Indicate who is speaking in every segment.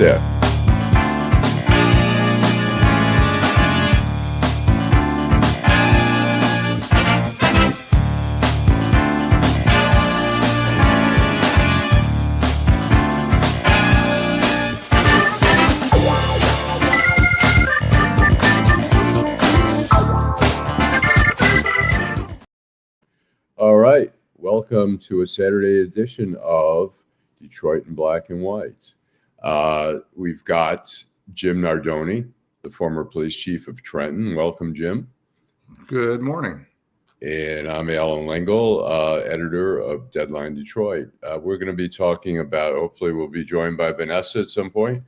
Speaker 1: that. All right. Welcome to a Saturday edition of Detroit in Black and White. We've got Jim Nardone, the former police chief of Trenton. Welcome, Jim.
Speaker 2: Good morning.
Speaker 1: And I'm Allan Lengel, editor of Deadline Detroit. We're going to be talking about, hopefully we'll be joined by Vanessa at some point.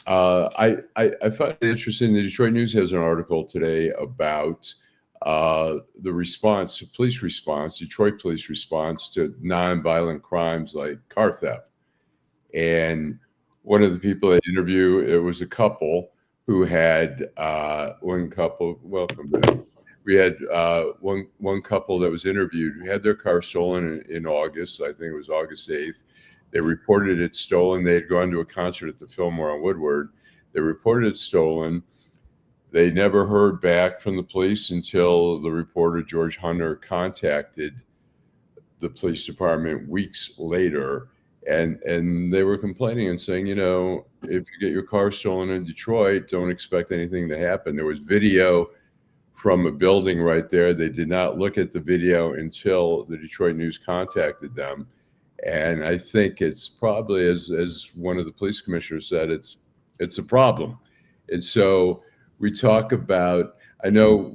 Speaker 1: I find it interesting. The Detroit News has an article today about the response, Detroit police response to nonviolent crimes like car theft. And one of the people they interviewed, it was a couple who had welcome back. We had one couple that was interviewed who had their car stolen in August. I think it was August 8th. They reported it stolen. They had gone to a concert at the Fillmore on Woodward. They reported it stolen. They never heard back from the police until the reporter, George Hunter, contacted the police department weeks later. And they were complaining and saying, if you get your car stolen in Detroit, don't expect anything to happen. There was video from a building right there. They did not look at the video until the Detroit News contacted them. And I think it's probably, as one of the police commissioners said, it's a problem. And so we talk about, I know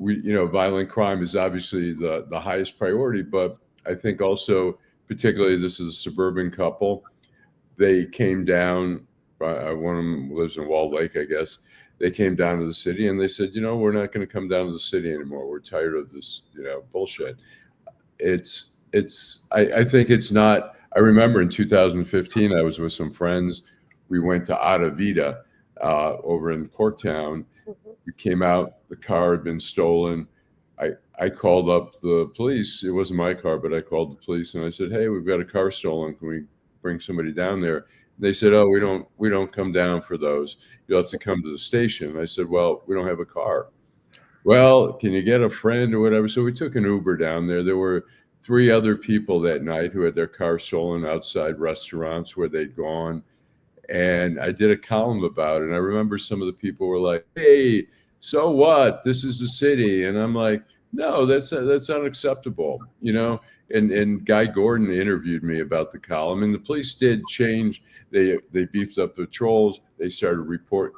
Speaker 1: violent crime is obviously the highest priority, but I think also, particularly this is a suburban couple. They came down, one of them lives in Walled Lake, I guess. They came down to the city and they said, we're not going to come down to the city anymore. We're tired of this, bullshit. I think it's not, I remember in 2015, I was with some friends. We went to Adavita over in Corktown. We came out, the car had been stolen. I called up the police. It wasn't my car, but I called the police and I said, hey, we've got a car stolen. Can we bring somebody down there? They said, oh, we don't come down for those. You'll have to come to the station. I said, well, we don't have a car. Well, can you get a friend or whatever? So we took an Uber down there. There were 3 other people that night who had their car stolen outside restaurants where they'd gone. And I did a column about it. And I remember some of the people were like, hey, so what? This is the city. And I'm like, no, that's unacceptable, And Guy Gordon interviewed me about the column. And the police did change. They beefed up patrols. They started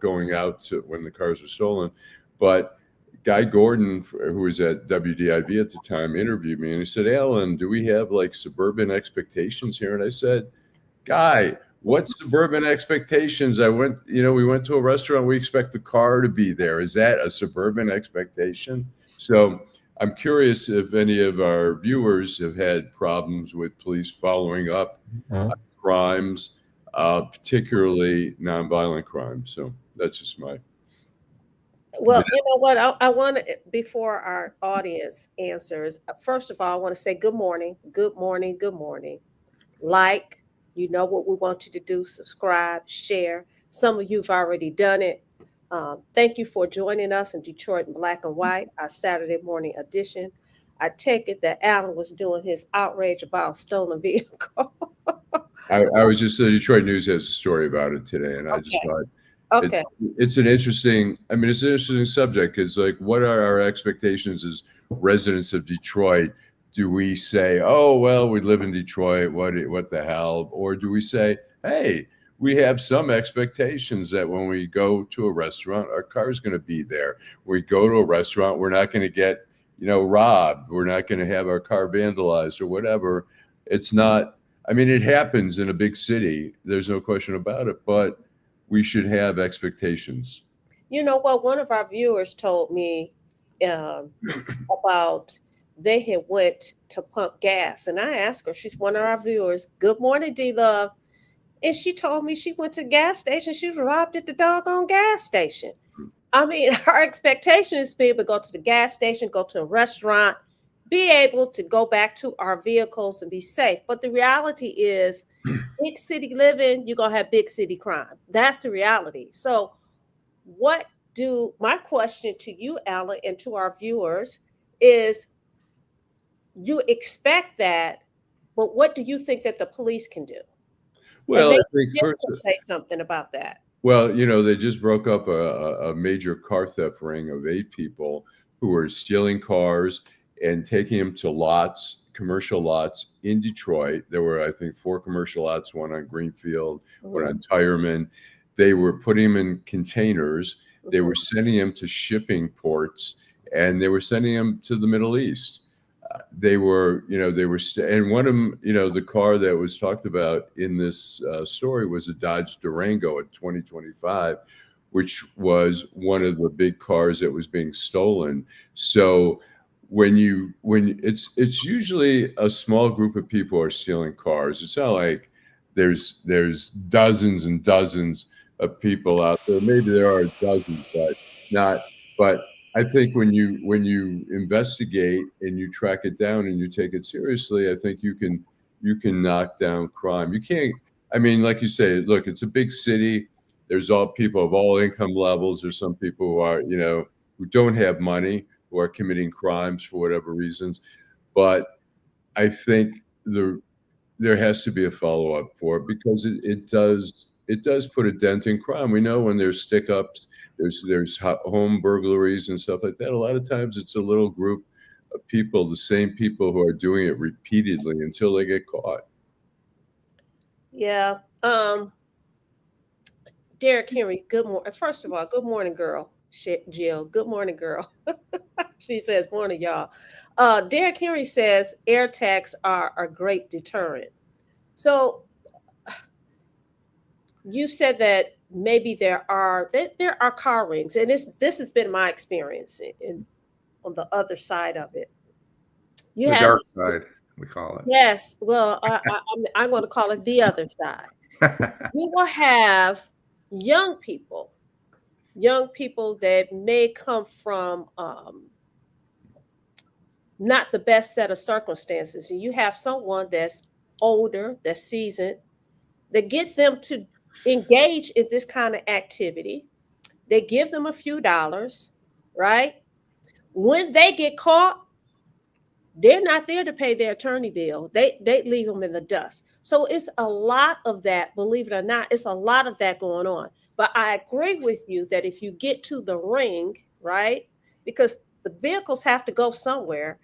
Speaker 1: going out to when the cars were stolen. But Guy Gordon, who was at WDIV at the time, interviewed me. And he said, Allan, do we have like suburban expectations here? And I said, Guy, what suburban expectations? we went to a restaurant. We expect the car to be there. Is that a suburban expectation? So I'm curious if any of our viewers have had problems with police following up crimes, particularly nonviolent crimes. So that's just my.
Speaker 3: Well, you know what? I want to, before our audience answers, first of all, I want to say good morning. Good morning. Good morning. Like, what we want you to do, subscribe, share. Some of you have already done it. Thank you for joining us in Detroit in Black and White, our Saturday morning edition. I take it that Allan was doing his outrage about a stolen vehicle.
Speaker 1: I was just, the Detroit News has a story about it today, and I just thought,
Speaker 3: okay,
Speaker 1: it's an interesting subject, because like, what are our expectations as residents of Detroit? Do we say, oh, well, we live in Detroit, what the hell? Or do we say, hey, we have some expectations that when we go to a restaurant, our car is going to be there. When we go to a restaurant, we're not going to get, robbed. We're not going to have our car vandalized or whatever. It's not, it happens in a big city. There's no question about it, but we should have expectations.
Speaker 3: One of our viewers told me about they had went to pump gas, and I asked her, she's one of our viewers, good morning, D-Love. And she told me she went to a gas station. She was robbed at the doggone gas station. Our expectation is to be able to go to the gas station, go to a restaurant, be able to go back to our vehicles and be safe. But the reality is big city living, you're gonna have big city crime. That's the reality. So my question to you, Allan, and to our viewers is, you expect that, but what do you think that the police can do? And
Speaker 1: Well, I
Speaker 3: maybe
Speaker 1: think
Speaker 3: Jim
Speaker 1: first,
Speaker 3: can say something about that.
Speaker 1: well, they just broke up a major car theft ring of 8 people who were stealing cars and taking them to lots, commercial lots in Detroit. There were, I think, 4 commercial lots, one on Greenfield, one on Tireman. They were putting them in containers. They were sending them to shipping ports, and they were sending them to the Middle East. They were, and one of them, the car that was talked about in this story was a Dodge Durango at 2025, which was one of the big cars that was being stolen. So when it's usually a small group of people are stealing cars. It's not like there's dozens and dozens of people out there. Maybe there are dozens, but not. But I think when you investigate and you track it down and you take it seriously, I think you can knock down crime. You can't. I mean, like you say, look, it's a big city. There's all people of all income levels. There's some people who are, who don't have money, who are committing crimes for whatever reasons. But I think there has to be a follow-up for it, because it does put a dent in crime. We know when there's stick-ups, there's home burglaries and stuff like that. A lot of times it's a little group of people, the same people, who are doing it repeatedly until they get caught.
Speaker 3: Yeah. Derek Henry, good morning. First of all, good morning, girl. Jill, good morning, girl. She says, morning, y'all. Derek Henry says air tags are a great deterrent. So you said that maybe there are car rings, and this has been my experience on the other side of it.
Speaker 2: The dark side, we call it.
Speaker 3: Yes. Well, I'm going to call it the other side. You will have young people that may come from not the best set of circumstances, and you have someone that's older, that's seasoned, that get them to engage in this kind of activity. They give them a few dollars, right? When they get caught, they're not there to pay their attorney bill. They leave them in the dust. So it's a lot of that, believe it or not, it's a lot of that going on. But I agree with you that if you get to the ring, right, because the vehicles have to go somewhere,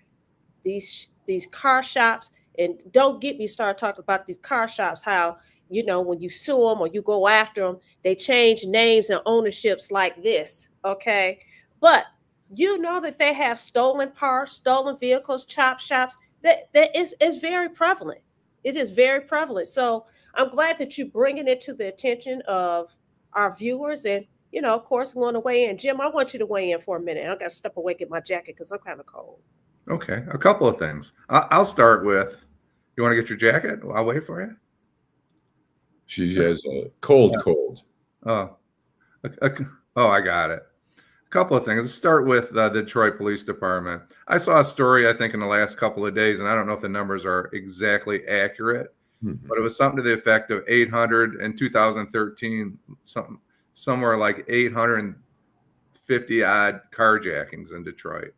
Speaker 3: these car shops, and don't get me started talking about these car shops, how, when you sue them or you go after them, they change names and ownerships like this, okay? But that they have stolen parts, stolen vehicles, chop shops, that is very prevalent. It is very prevalent. So I'm glad that you're bringing it to the attention of our viewers. And, of course, want to weigh in. Jim, I want you to weigh in for a minute. I got to step away, get my jacket, because I'm kind of cold.
Speaker 2: Okay, a couple of things. I'll start with, you want to get your jacket? I'll wait for you.
Speaker 1: She has a cold.
Speaker 2: Oh, I got it. A couple of things. Let's start with the Detroit Police Department. I saw a story, I think, in the last couple of days, and I don't know if the numbers are exactly accurate, but it was something to the effect of 800 in 2013, somewhere like 850 odd carjackings in Detroit.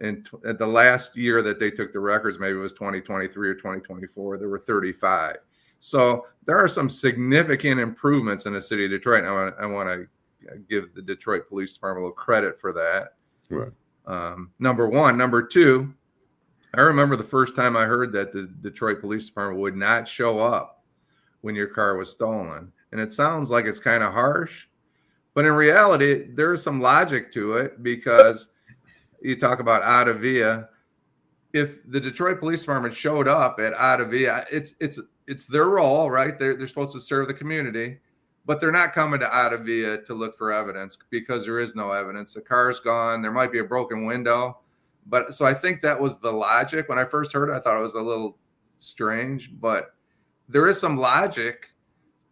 Speaker 2: And at the last year that they took the records, maybe it was 2023 or 2024, there were 35. So there are some significant improvements in the city of Detroit. And I want to give the Detroit Police Department a little credit for that.
Speaker 1: Right.
Speaker 2: Number one. Number two, I remember the first time I heard that the Detroit Police Department would not show up when your car was stolen. And it sounds like it's kind of harsh, but in reality, there is some logic to it, because you talk about Ada Via. If the Detroit Police Department showed up at Ada Via, it's their role, right? They're supposed to serve the community, but they're not coming to Ada Via to look for evidence, because there is no evidence. The car's gone. There might be a broken window. But so I think that was the logic. When I first heard it, I thought it was a little strange, but there is some logic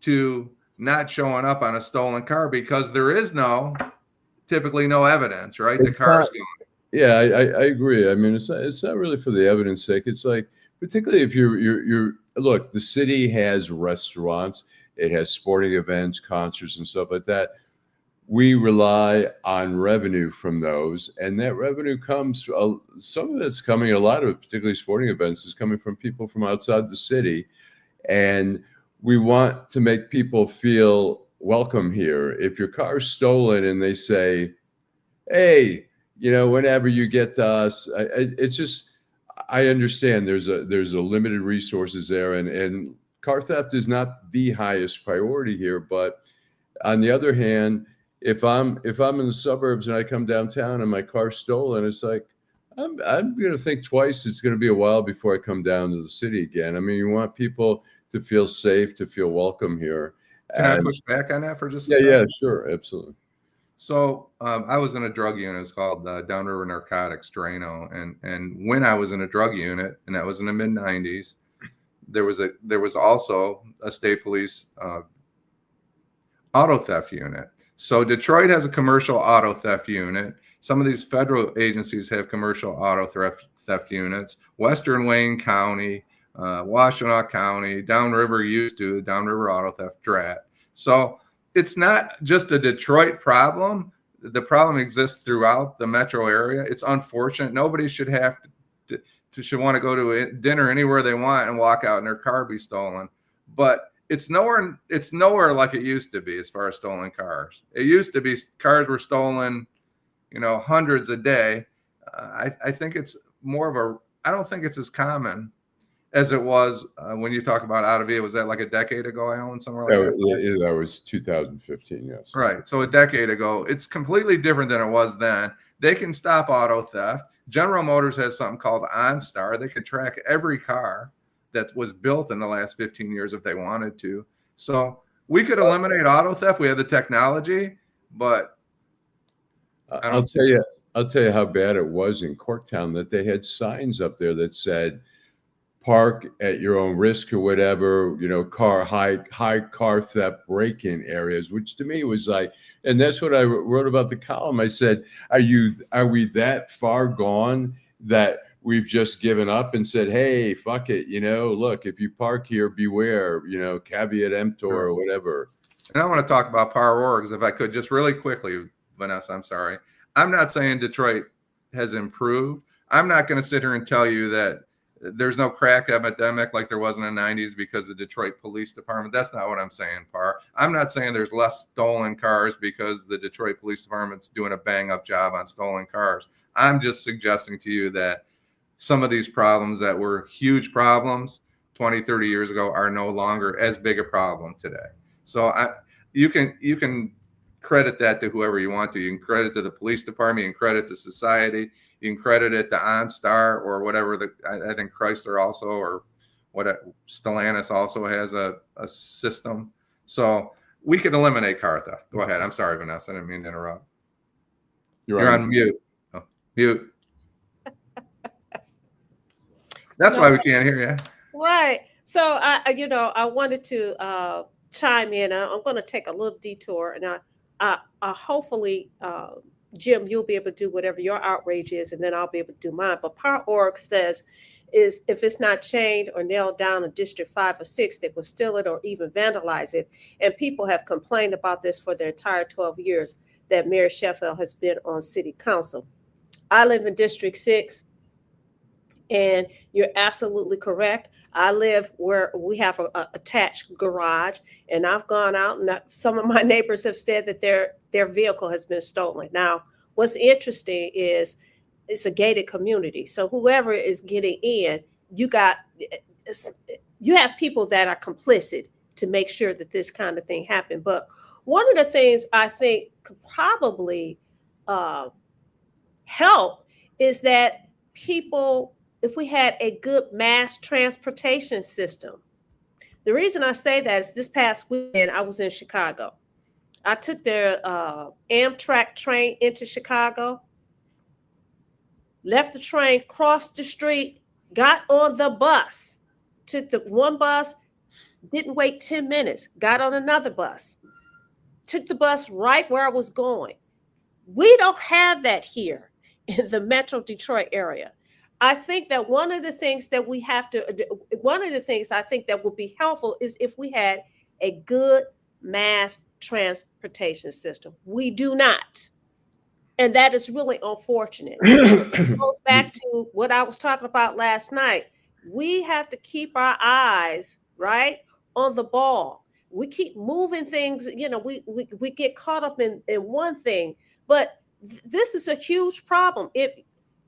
Speaker 2: to not showing up on a stolen car, because there is typically no evidence, right? The car's gone.
Speaker 1: Yeah, I agree. I mean, it's not really for the evidence sake. It's like, particularly if you're look, the city has restaurants, it has sporting events, concerts, and stuff like that. We rely on revenue from those, and that revenue comes, some of it's coming, a lot of it, particularly sporting events, is coming from people from outside the city. And we want to make people feel welcome here. If your car's stolen and they say, hey, whenever you get to us, it's just, I understand there's a limited resources there, and car theft is not the highest priority here. But on the other hand, if I'm in the suburbs and I come downtown and my car's stolen, it's like, I'm going to think twice. It's going to be a while before I come down to the city again. I mean, you want people to feel safe, to feel welcome here.
Speaker 2: Can I push back on that for just a
Speaker 1: yeah,
Speaker 2: second?
Speaker 1: Yeah, sure, absolutely.
Speaker 2: So I was in a drug unit. It's called Downriver Narcotics, Drano, and when I was in a drug unit, and that was in the mid '90s, there was also a state police auto theft unit. So Detroit has a commercial auto theft unit. Some of these federal agencies have commercial auto theft units. Western Wayne County, Washtenaw County, Downriver used to, Downriver Auto Theft DRAT. So it's not just a Detroit problem. The problem exists throughout the metro area. It's unfortunate. Nobody should have should want to go to a dinner anywhere they want and walk out and their car be stolen. But it's nowhere like it used to be as far as stolen cars. It used to be cars were stolen, hundreds a day. I think it's more of I don't think it's as common as it was when you talk about out of it. Was that like a decade ago, Allan, somewhere like that?
Speaker 1: That was 2015, yes.
Speaker 2: Right. So a decade ago, it's completely different than it was then. They can stop auto theft. General Motors has something called OnStar. They can track every car that was built in the last 15 years if they wanted to. So we could eliminate auto theft. We have the technology, but
Speaker 1: I'll tell you how bad it was in Corktown, that they had signs up there that said, park at your own risk or whatever, high car theft break-in areas, which to me was like, and that's what I wrote about the column. I said, are we that far gone that we've just given up and said, hey, fuck it, look, if you park here, beware, caveat emptor or whatever.
Speaker 2: And I want to talk about power orgs, if I could, just really quickly, Vanessa, I'm sorry. I'm not saying Detroit has improved. I'm not going to sit here and tell you that there's no crack epidemic like there was in the 90s because the Detroit Police Department. That's not what I'm saying, Par. I'm not saying there's less stolen cars because the Detroit Police Department's doing a bang-up job on stolen cars. I'm just suggesting to you that some of these problems that were huge problems 20, 30 years ago are no longer as big a problem today. So you can credit that to whoever you want to. You can credit to the police department, you can credit to society, you can credit it to OnStar or whatever. I think Chrysler also, or Stellantis also has a system. So we could eliminate car theft. Go ahead. I'm sorry, Vanessa. I didn't mean to interrupt. You're on mute. Oh, mute. That's why we can't hear you.
Speaker 3: Right. So I wanted to chime in. I'm going to take a little detour, and I hopefully, Jim, you'll be able to do whatever your outrage is, and then I'll be able to do mine. But Power Org says if it's not chained or nailed down in District 5 or 6, they will steal it or even vandalize it. And people have complained about this for their entire 12 years that Mayor Sheffield has been on City Council. I live in District 6, and you're absolutely correct. I live where we have an attached garage, and I've gone out, and some of my neighbors have said that their vehicle has been stolen. Now, what's interesting is it's a gated community, so whoever is getting in, you have people that are complicit to make sure that this kind of thing happened. But one of the things I think could probably help is that people, if we had a good mass transportation system. The reason I say that is this past weekend, I was in Chicago. I took their Amtrak train into Chicago, left the train, crossed the street, got on the bus, took the one bus, didn't wait 10 minutes, got on another bus, took the bus right where I was going. We don't have that here in the Metro Detroit area. I think that one of the things that we have to, one of the things I think that would be helpful is if we had a good mass transportation system. We do not. And that is really unfortunate. It goes back to what I was talking about last night. We have to keep our eyes, right, on the ball. We keep moving things, we get caught up in one thing, but this is a huge problem.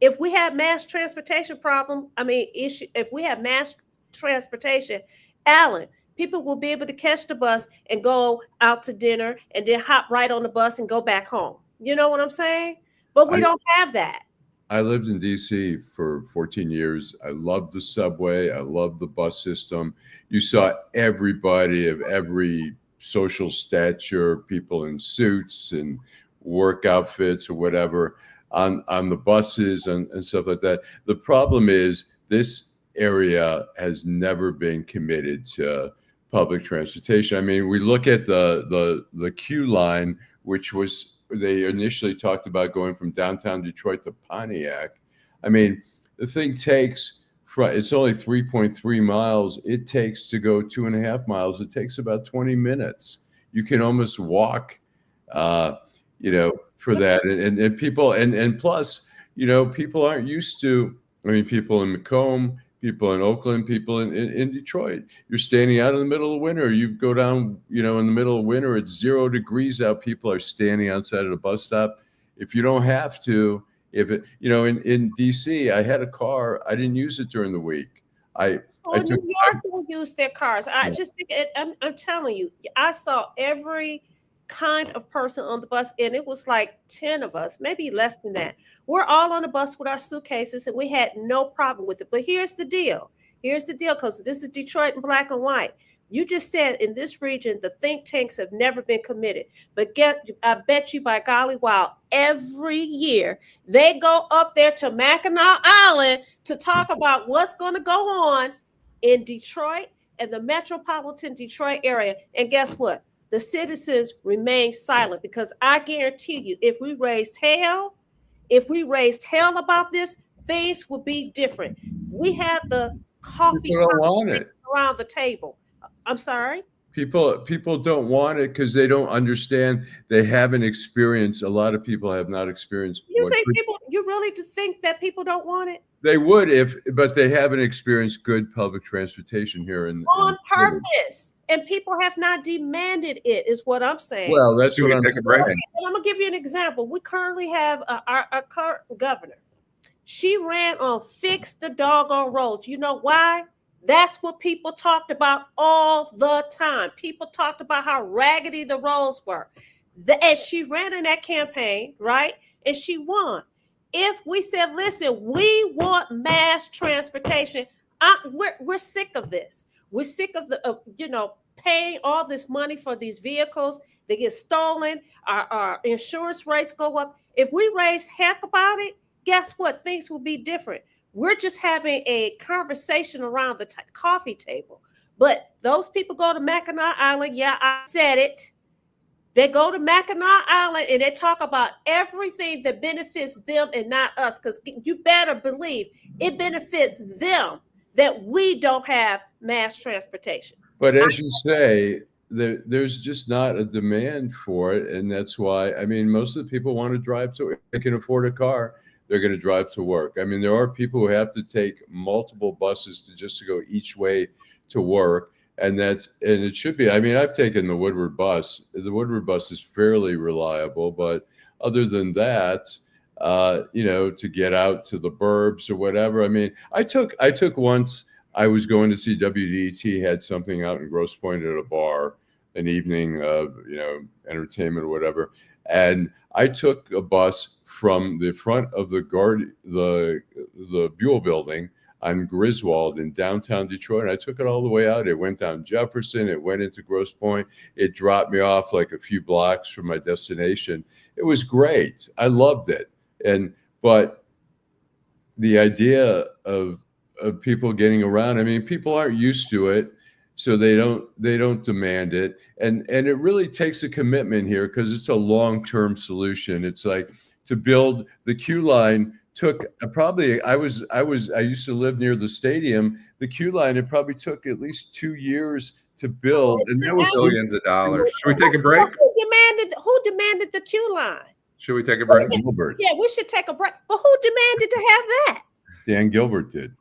Speaker 3: If we have mass transportation problem, I mean, issue, if we have mass transportation, Allan, people will be able to catch the bus and go out to dinner and then hop right on the bus and go back home. You know what I'm saying? But we don't have that.
Speaker 1: I lived in DC for 14 years. I loved the subway. I loved the bus system. You saw everybody of every social stature, people in suits and work outfits or whatever on the buses and stuff like that. The problem is this area has never been committed to public transportation. I mean, we look at the Q line, which was, they initially talked about going from downtown Detroit to Pontiac. I mean, the thing takes, it's only 3.3 miles. It takes to go 2.5 miles. It takes about 20 minutes. You can almost walk, for that. And people, and plus, people aren't used to, I mean, people in Macomb, people in Oakland, people in Detroit, you're standing out in the middle of winter. You go down, in the middle of winter, it's 0 degrees out. People are standing outside of the bus stop. If you don't have to, if it, in DC, I had a car. I didn't use it during the week. New
Speaker 3: York will use their cars. I just think I'm telling you, I saw every kind of person on the bus, and it was like 10 of us, maybe less than that. We're all on the bus with our suitcases, and we had no problem with it. But here's the deal, because this is Detroit in black and white. You just said in this region the think tanks have never been committed, but I bet you by golly, wow, every year they go up there to Mackinac Island to talk about what's going to go on in Detroit and the metropolitan Detroit area. And guess what? The citizens remain silent, because I guarantee you, if we raised hell about this, things would be different. We have the coffee around the table. I'm sorry?
Speaker 1: People don't want it because they don't understand. They haven't experienced. A lot of people have not experienced.
Speaker 3: You really think that people don't want it?
Speaker 1: They would but they haven't experienced good public transportation here
Speaker 3: on purpose. And people have not demanded it, is what I'm saying.
Speaker 1: Well, that's what I'm saying.
Speaker 3: And I'm going to give you an example. We currently have our current governor. She ran on fix the doggone roads. You know why? That's what people talked about all the time. People talked about how raggedy the roads were. And she ran in that campaign, right? And she won. If we said, listen, we want mass transportation, we're sick of this. We're sick of paying all this money for these vehicles. They get stolen. Our insurance rates go up. If we raise heck about it, guess what? Things will be different. We're just having a conversation around the coffee table. But those people go to Mackinac Island. Yeah, I said it. They go to Mackinac Island and they talk about everything that benefits them and not us. Because you better believe it benefits them that we don't have mass transportation.
Speaker 1: But as you say, there's just not a demand for it. And that's why, I mean, most of the people want to drive to, if they can afford a car, they're going to drive to work. I mean, there are people who have to take multiple buses to go each way to work. And it should be, I mean, I've taken the Woodward bus. The Woodward bus is fairly reliable, but other than that, to get out to the burbs or whatever. I mean, I took once, I was going to see WDET had something out in Grosse Pointe at a bar, an evening of, entertainment or whatever. And I took a bus from the front of the Buell building on Griswold in downtown Detroit. And I took it all the way out. It went down Jefferson. It went into Grosse Pointe. It dropped me off like a few blocks from my destination. It was great. I loved it. But the idea of people getting around, I mean, people aren't used to it, so they don't demand it. And it really takes a commitment here, because it's a long-term solution. It's like to build the Q line took probably, I used to live near the stadium. The queue line, it probably took at least 2 years to build. And that was
Speaker 2: billions of dollars. Should we take a break?
Speaker 3: Who demanded the queue line?
Speaker 2: Should we take a break?
Speaker 1: Gilbert.
Speaker 3: Yeah, we should take a break. But who demanded to have that?
Speaker 1: Dan Gilbert did.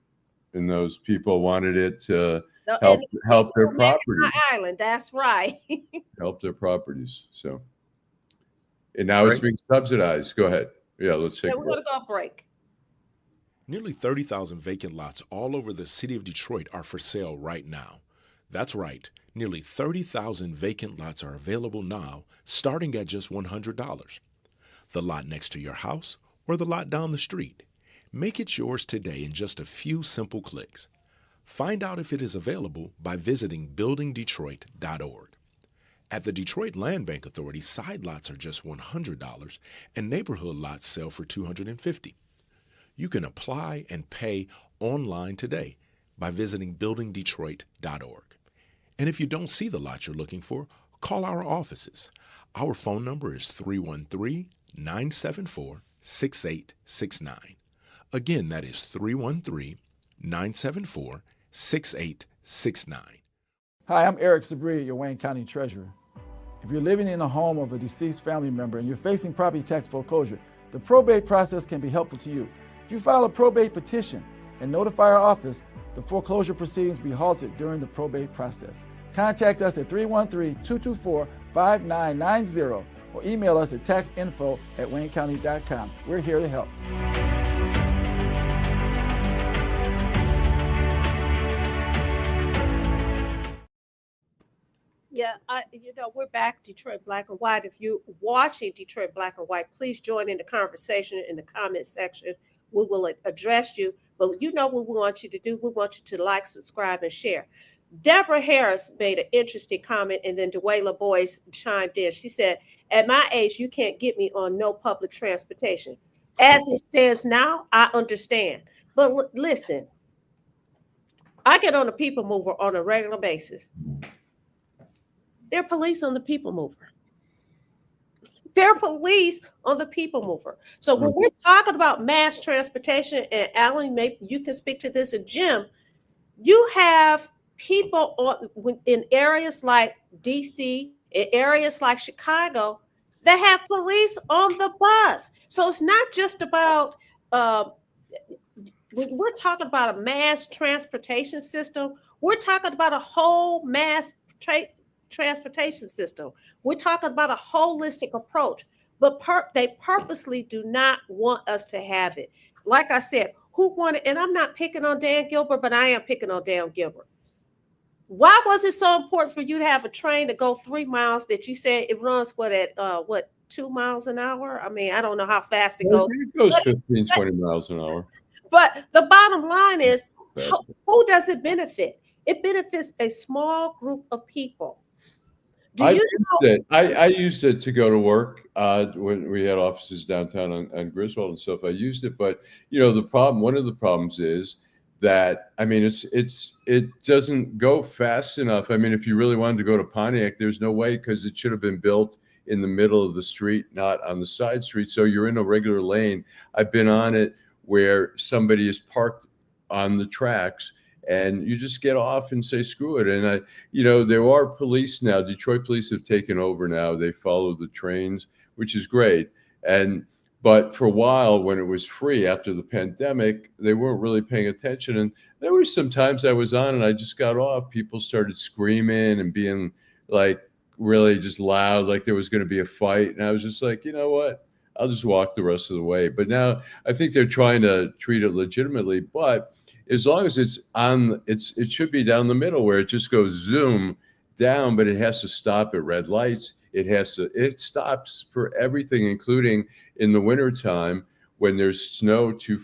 Speaker 1: And those people wanted it to help their property.
Speaker 3: Island, that's right.
Speaker 1: Help their properties. So, and now it's being subsidized. Go ahead. Yeah, let's take.
Speaker 3: We're going to go a break.
Speaker 4: Nearly 30,000 vacant lots all over the city of Detroit are for sale right now. That's right. Nearly 30,000 vacant lots are available now, starting at just $100. The lot next to your house or the lot down the street. Make it yours today in just a few simple clicks. Find out if it is available by visiting buildingdetroit.org. At the Detroit Land Bank Authority, side lots are just $100 and neighborhood lots sell for $250. You can apply and pay online today by visiting buildingdetroit.org. And if you don't see the lot you're looking for, call our offices. Our phone number is 313-974-6869. Again, that is 313-974-6869.
Speaker 5: Hi, I'm Eric Sabria, your Wayne County Treasurer. If you're living in the home of a deceased family member and you're facing property tax foreclosure, the probate process can be helpful to you. If you file a probate petition and notify our office, the foreclosure proceedings will be halted during the probate process. Contact us at 313-224-5990 or email us at taxinfo@waynecounty.com. We're here to help.
Speaker 3: Yeah, we're back, Detroit Black and White. If you're watching Detroit Black and White, please join in the conversation in the comment section. We will address you. But you know what we want you to do? We want you to like, subscribe, and share. Deborah Harris made an interesting comment, and then Dwayla Boyce chimed in. She said, at my age, you can't get me on no public transportation. As it stands now, I understand. But listen, I get on a people mover on a regular basis. They're police on the people mover. They're police on the people mover. So when we're talking about mass transportation, and Allan, maybe you can speak to this, and Jim, you have people in areas like DC, in areas like Chicago, that have police on the bus. So it's not just about, when we're talking about a mass transportation system, we're talking about a whole mass transportation system. We're talking about a holistic approach, but they purposely do not want us to have it. Like I said, who wanted, and I'm not picking on Dan Gilbert, but I am picking on Dan Gilbert. Why was it so important for you to have a train to go 3 miles that you said it runs at 2 miles an hour? I mean, I don't know how fast it goes.
Speaker 1: It goes 15, 20 miles an hour.
Speaker 3: But the bottom line is, who does it benefit? It benefits a small group of people. I
Speaker 1: used it to go to work when we had offices downtown on Griswold and stuff. I used it, but one of the problems is that, I mean, it doesn't go fast enough. I mean, if you really wanted to go to Pontiac, there's no way, because it should have been built in the middle of the street, not on the side street. So you're in a regular lane. I've been on it where somebody is parked on the tracks, and you just get off and say, screw it. And there are police now. Detroit police have taken over now. They follow the trains, which is great. But for a while, when it was free after the pandemic, they weren't really paying attention. And there were some times I was on and I just got off. People started screaming and being like really just loud, like there was going to be a fight. And I was just like, you know what? I'll just walk the rest of the way. But now I think they're trying to treat it legitimately. But as long as it should be down the middle where it just goes zoom down, but it has to stop at red lights. It stops for everything, including in the wintertime when there's snow too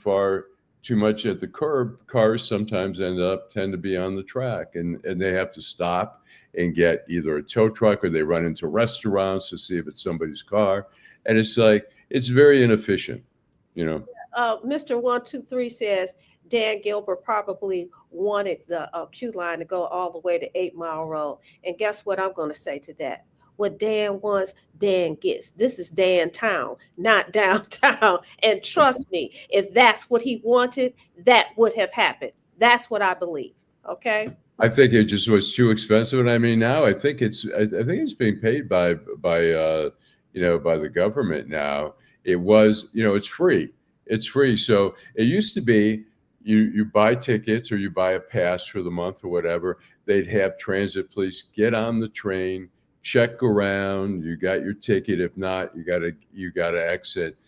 Speaker 1: much at the curb. Cars sometimes tend to be on the track, and they have to stop and get either a tow truck, or they run into restaurants to see if it's somebody's car. And it's like, it's very inefficient,
Speaker 3: Mr. 123 says Dan Gilbert probably wanted the queue line to go all the way to 8 Mile Road. And guess what I'm going to say to that? what Dan wants, Dan gets. This is Dan town, not downtown. And trust me, if that's what he wanted, that would have happened. That's what I believe. Okay.
Speaker 1: I think it just was too expensive, and I mean now I think it's being paid by by the government now. It was it's free. It's free. So it used to be you buy tickets or you buy a pass for the month or whatever. They'd have transit police get on the train, check around. You got your ticket. If not, you gotta exit.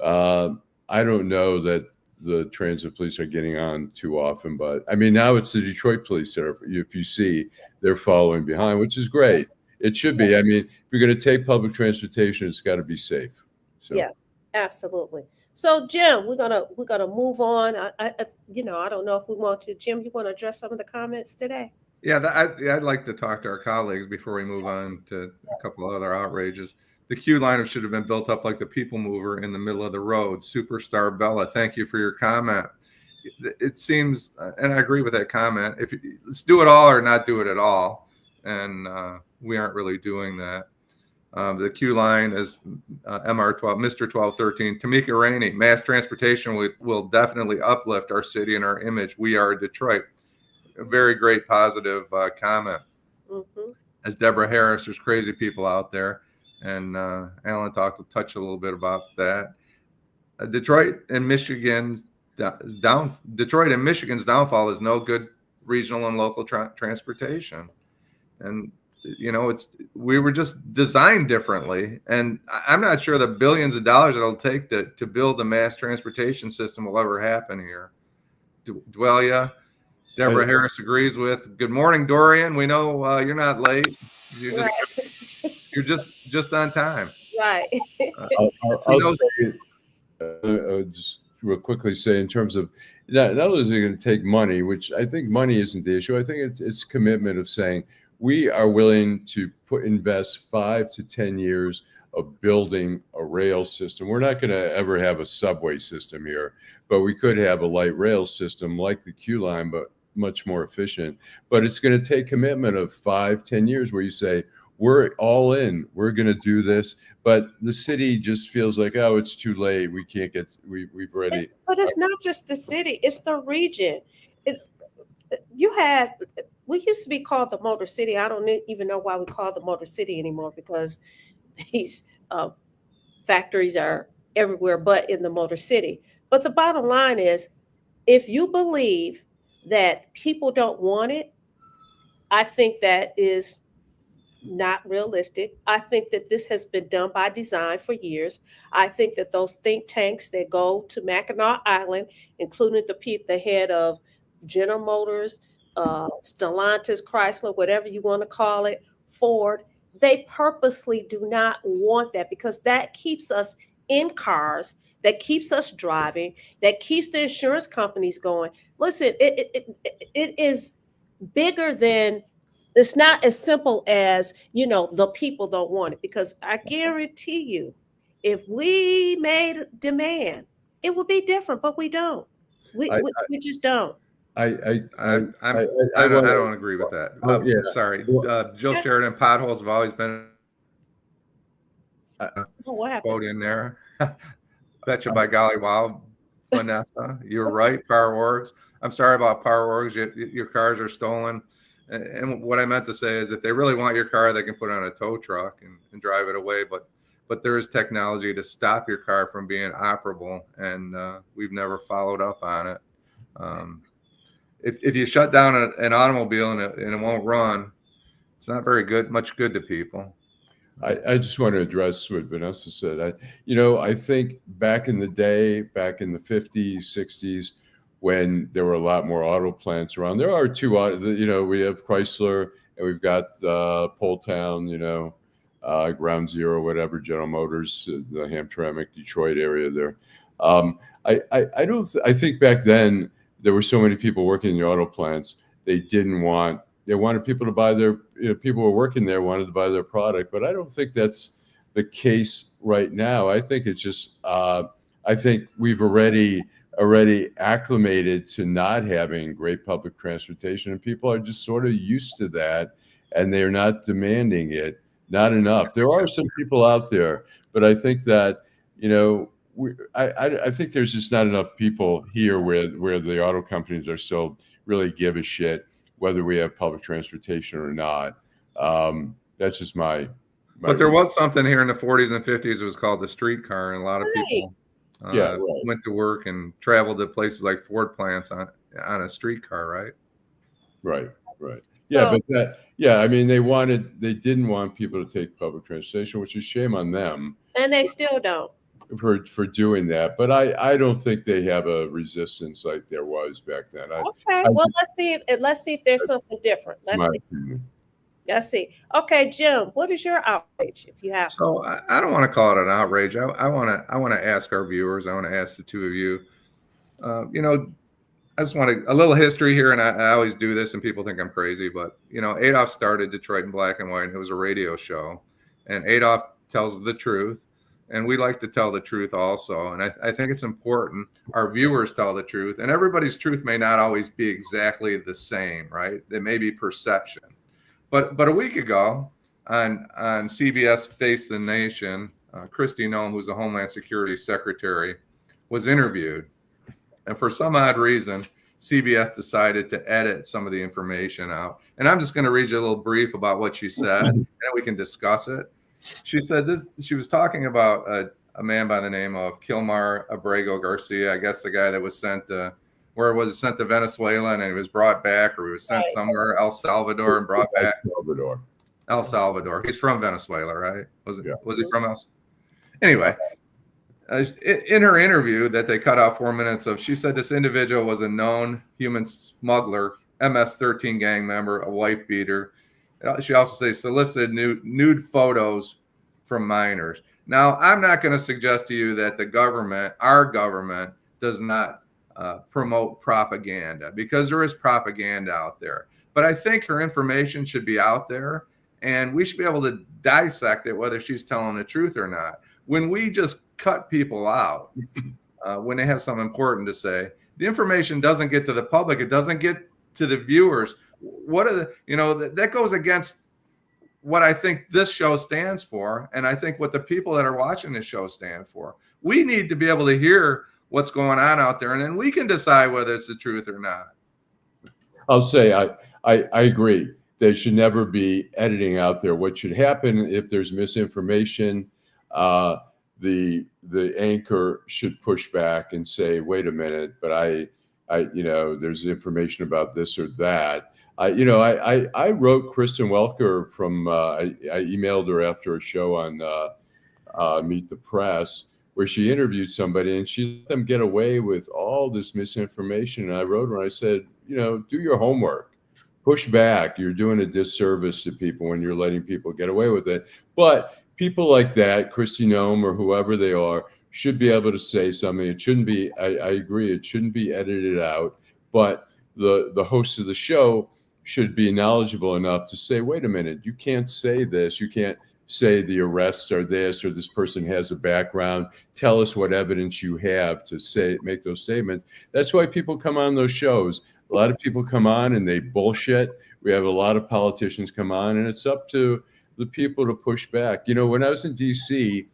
Speaker 1: I don't know that the transit police are getting on too often, but I mean now it's the Detroit police that are, if you see, they're following behind, which is great. It should be. I mean, if you're going to take public transportation, it's got to be safe. So.
Speaker 3: Yeah, absolutely. So Jim, we're gonna move on. I don't know if we want to. Jim, you want to address some of the comments today?
Speaker 2: Yeah, I'd like to talk to our colleagues before we move on to a couple of other outrages. The queue line should have been built up like the people mover in the middle of the road. Superstar Bella, thank you for your comment. It seems, and I agree with that comment, let's do it all or not do it at all. And we aren't really doing that. The queue line is MR12, Mr. 1213. Tamika Rainey, mass transportation will definitely uplift our city and our image. We are Detroit. A very great positive comment.
Speaker 3: Mm-hmm.
Speaker 2: As Deborah Harris, there's crazy people out there. And Allan touched a little bit about that. Detroit and Michigan's downfall is no good regional and local transportation. And we were just designed differently. And I'm not sure the billions of dollars it'll take to build a mass transportation system will ever happen here. Dwellia, Deborah Harris agrees with. Good morning, Dorian. We know you're not late. You're just on time.
Speaker 3: Right.
Speaker 1: I'll say, just real quickly say, in terms of not only is it going to take money, which I think money isn't the issue. I think it's commitment of saying we are willing to invest 5 to 10 years of building a rail system. We're not going to ever have a subway system here, but we could have a light rail system like the Q line, but much more efficient. But it's going to take commitment of 5-10 years where you say, we're all in, we're going to do this. But the city just feels like, oh, it's too late. We can't we've already.
Speaker 3: But it's not just the city, it's the region. We used to be called the Motor City. I don't even know why we call it the Motor City anymore, because these factories are everywhere but in the Motor City. But the bottom line is, if you believe that people don't want it, I think that is not realistic. I think that this has been done by design for years. I think that those think tanks that go to Mackinac Island, including the head of General Motors, Stellantis, Chrysler, whatever you want to call it, Ford, they purposely do not want that, because that keeps us in cars, that keeps us driving, that keeps the insurance companies going. Listen, it is bigger than, it's not as simple as, the people don't want it, because I guarantee you, if we made demand, it would be different, but we don't. We just don't.
Speaker 2: I don't agree with that. Yeah. Sorry. Jill Sheridan, potholes have always been
Speaker 3: what happened?
Speaker 2: quote in there. Betcha by golly, wow, Vanessa, you're right. Power Works. I'm sorry about Power Works. Your cars are stolen. And what I meant to say is, if they really want your car, they can put it on a tow truck and drive it away. But there is technology to stop your car from being operable, and we've never followed up on it. If you shut down an automobile and it won't run, it's not very good, much good to people.
Speaker 1: I just want to address what Vanessa said. I think back in the day, back in the 50s, 60s, when there were a lot more auto plants around, there are two, we have Chrysler and we've got Poletown, Ground Zero, whatever, General Motors, the Hamtramck, Detroit area there. I think back then there were so many people working in the auto plants, they wanted people to buy people who were working there wanted to buy their product, but I don't think that's the case right now. I think it's just, I think we've already acclimated to not having great public transportation, and people are just sort of used to that, and they're not demanding it. not enough. There are some people out there, but I think that, I think there's just not enough people here where the auto companies are still really give a shit whether we have public transportation or not. That's just my
Speaker 2: But there was something here in the 40s and 50s. It was called the streetcar, and a lot of people went to work and traveled to places like Ford plants on a streetcar, right?
Speaker 1: Right. Yeah,
Speaker 3: So,
Speaker 1: but I mean, they didn't want people to take public transportation, which is shame on them.
Speaker 3: and they still don't.
Speaker 1: For doing that, but I don't think they have a resistance like there was back then.
Speaker 3: Well, let's see if there's something different. Let's see. Okay, Jim, what is your outrage, if you have?
Speaker 2: So I don't want to call it an outrage. I want to ask our viewers. I want to ask the two of you. I just want a little history here, and I always do this, and people think I'm crazy, but Adolph started Detroit in Black and White. It was a radio show, and Adolph tells the truth, and we like to tell the truth also. And I think it's important our viewers tell the truth, and everybody's truth may not always be exactly the same, right? There may be perception. But a week ago on CBS Face the Nation, Kristi Noem, who's the Homeland Security Secretary, was interviewed. And for some odd reason, CBS decided to edit some of the information out. And I'm just going to read you a little brief about what she said, and then we can discuss it. She said this. She was talking about a man by the name of Kilmar Abrego Garcia, I guess the guy that was sent where was it sent to Venezuela, and he was brought back, or he was sent somewhere, El Salvador, and brought back. El Salvador. He's from Venezuela, right? Was he from El? Anyway, in her interview that they cut out 4 minutes of, she said this individual was a known human smuggler, MS-13 gang member, a wife beater. She also says solicited nude photos from minors. Now, I'm not going to suggest to you that our government, does not promote propaganda, because there is propaganda out there. But I think her information should be out there, and we should be able to dissect it, whether she's telling the truth or not. When we just cut people out when they have something important to say, the information doesn't get to the public. It doesn't get to the viewers. What are that goes against what I think this show stands for, and I think what the people that are watching this show stand for. We need to be able to hear what's going on out there, and then we can decide whether it's the truth or not.
Speaker 1: I'll say I agree. There should never be editing out there. What should happen if there's misinformation? The anchor should push back and say, "Wait a minute, but I there's information about this or that." I wrote Kristen Welker from. I emailed her after a show on Meet the Press, where she interviewed somebody and she let them get away with all this misinformation. And I wrote her and I said, do your homework, push back. You're doing a disservice to people when you're letting people get away with it. But people like that, Kristi Noem or whoever they are, should be able to say something. It shouldn't be, I agree, it shouldn't be edited out. But the host of the show should be knowledgeable enough to say, wait a minute, you can't say this. You can't say the arrests are this, or this person has a background. Tell us what evidence you have to make those statements. That's why people come on those shows. A lot of people come on and they bullshit. We have a lot of politicians come on, and it's up to the people to push back. When I was in DC,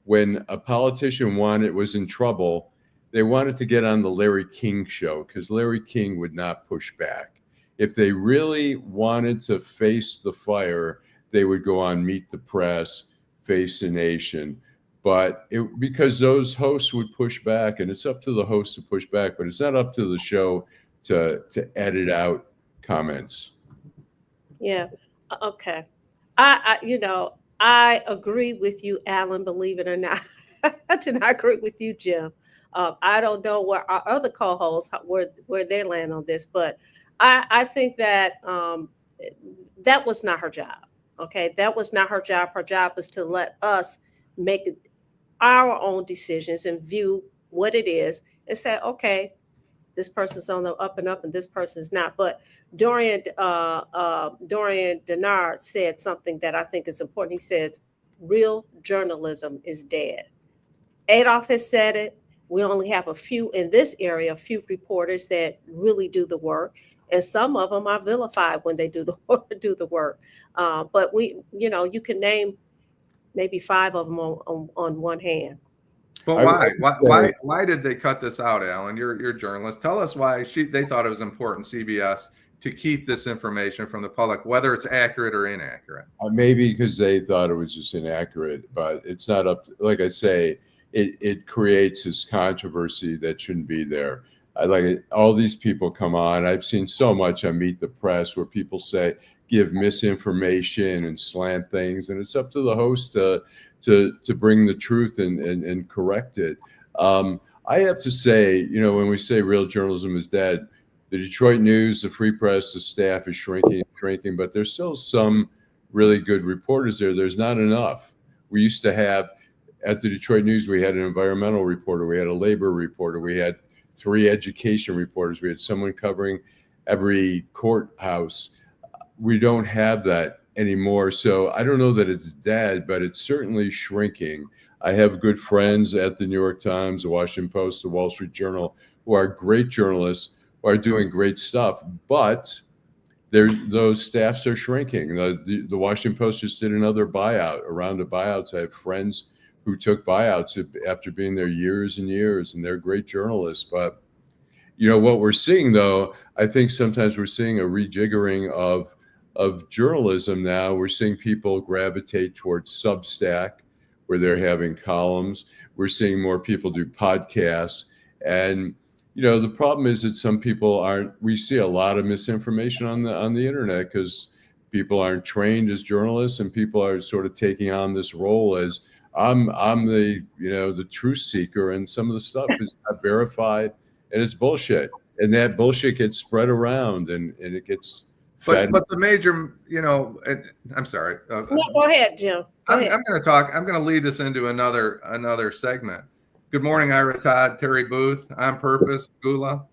Speaker 1: when a politician was in trouble, they wanted to get on the Larry King show because Larry King would not push back. If they really wanted to face the fire, they would go on Meet the Press, Face the Nation. But because those hosts would push back, and it's up to the host to push back, but it's not up to the show to edit out comments.
Speaker 3: Yeah. Okay. I agree with you, Allan, believe it or not. I do not agree with you, Jim. I don't know where our other co-hosts, where they land on this, but I think that that was not her job. Okay, that was not her job. Her job was to let us make our own decisions and view what it is and say, okay, this person's on the up and up and this person's not. But Dorian Denard said something that I think is important. He says, real journalism is dead. Adolph has said it. We only have a few in this area, a few reporters that really do the work. and some of them are vilified when they do the work. But you can name maybe 5 of them on one hand.
Speaker 2: But
Speaker 1: I
Speaker 2: why?
Speaker 1: would say-
Speaker 2: Why did they cut this out, Allan? You're a journalist. Tell us why they thought it was important, CBS, to keep this information from the public, whether it's accurate or inaccurate.
Speaker 1: Maybe because they thought it was just inaccurate, but it's not up to, like I say, it creates this controversy that shouldn't be there. All these people come on. I've seen so much on Meet the Press where people give misinformation and slant things, and it's up to the host to bring the truth and correct it. I have to say, when we say real journalism is dead, the Detroit News, the Free Press, the staff is shrinking, but there's still some really good reporters there. There's not enough. We used to have, at the Detroit News, we had an environmental reporter, we had a labor reporter, we had 3 education reporters, we had someone covering every courthouse. We don't have that anymore. So I don't know that it's dead, but it's certainly shrinking. I have good friends at the New York Times, the Washington Post, the Wall Street Journal, who are great journalists, who are doing great stuff, but those staffs are shrinking. The Washington Post just did another buyout, a round of buyouts. I have friends who took buyouts after being there years and years, and they're great journalists. But what we're seeing, though, I think sometimes we're seeing a rejiggering of journalism now. We're seeing people gravitate towards Substack, where they're having columns. We're seeing more people do podcasts. And, the problem is that some people we see a lot of misinformation on the internet because people aren't trained as journalists, and people are sort of taking on this role as I'm the truth seeker, and some of the stuff is not verified and it's bullshit. And that bullshit gets spread around and it gets
Speaker 2: But the major, I'm sorry.
Speaker 3: No, go ahead, Jim.
Speaker 2: I'm going to talk. I'm going to lead this into another segment. Good morning, Ira Todd, Terry Booth, On Purpose, Gula.